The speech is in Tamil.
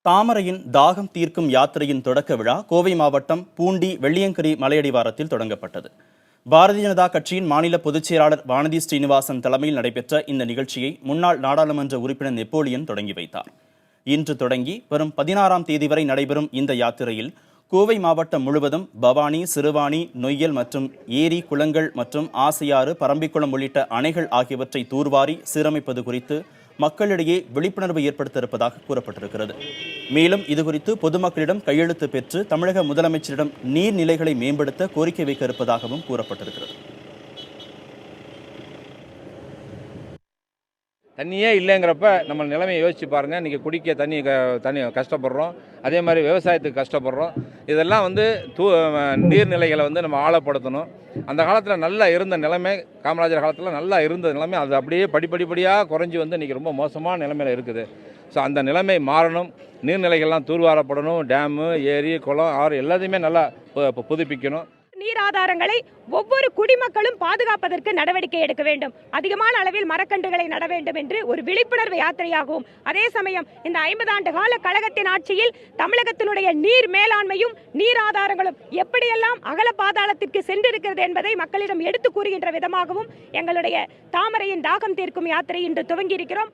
தாமரையின் தாகம் தீர்க்கும் யாத்திரையின் தொடக்க விழா கோவை மாவட்டம் பூண்டி வெள்ளியங்கிரி மலையடிவாரத்தில் தொடங்கப்பட்டது. பாரதிய ஜனதா கட்சியின் மாநில பொதுச் செயலாளர் வானதி ஸ்ரீனிவாசன் தலைமையில் நடைபெற்ற இந்த நிகழ்ச்சியை முன்னாள் நாடாளுமன்ற உறுப்பினர் நெப்போலியன் தொடங்கி வைத்தார். இன்று தொடங்கி வரும் 16ஆம் தேதி வரை நடைபெறும் இந்த யாத்திரையில் கோவை மாவட்டம் முழுவதும் பவானி, சிறுவாணி, நொய்யல் மற்றும் ஏரி, குளங்கள் மற்றும் ஆசையாறு, பரம்பிக்குளம் உள்ளிட்ட அணைகள் ஆகியவற்றை தூர்வாரி சீரமைப்பது குறித்து மக்களிடையே விழிப்புணர்வு ஏற்படுத்த இருப்பதாக கூறப்பட்டிருக்கிறது. மேலும் இதுகுறித்து பொதுமக்களிடம் கையெழுத்து பெற்று தமிழக முதலமைச்சரிடம் நீர்நிலைகளை மேம்படுத்த கோரிக்கை வைக்க இருப்பதாகவும் கூறப்பட்டிருக்கிறது. தண்ணியே இல்லைங்கிறப்ப நம்ம நிலைமையை யோசிச்சு பாருங்கள். இன்றைக்கி குடிக்க தண்ணி கஷ்டப்படுறோம், அதே மாதிரி விவசாயத்துக்கு கஷ்டப்படுறோம். இதெல்லாம் நீர்நிலைகளை நம்ம ஆழப்படுத்தணும். அந்த காலத்தில் நல்லா இருந்த நிலைமை, காமராஜர் காலத்தில் நல்லா இருந்த நிலைமை அது அப்படியே படிப்படியாக குறைஞ்சி இன்றைக்கி ரொம்ப மோசமான நிலைமையில் இருக்குது. ஸோ அந்த நிலைமை மாறணும். நீர்நிலைகள்லாம் தூர்வாரப்படணும். டேமு, ஏரி, குளம், ஆறு எல்லாத்தையுமே நல்லா புதுப்பிக்கணும். நீர் ஆதாரங்களை ஒவ்வொரு குடிமக்களும் பாதுகாப்பதற்கு நடவடிக்கை எடுக்க வேண்டும். அதிகமான அளவில் மரக்கன்றுகளை நட வேண்டும் என்று ஒரு விழிப்புணர்வு யாத்திரையாகவும், அதே சமயம் இந்த 50 ஆண்டு கால கழகத்தின் ஆட்சியில் தமிழகத்தினுடைய நீர் மேலாண்மையும் நீர் ஆதாரங்களும் எப்படியெல்லாம் அகல பாதாளத்திற்கு சென்றிருக்கிறது என்பதை மக்களிடம் எடுத்து கூறுகின்ற விதமாகவும் எங்களுடைய தாமரையின் தாகம் தீர்க்கும் யாத்திரை இன்று துவங்கி இருக்கிறோம்.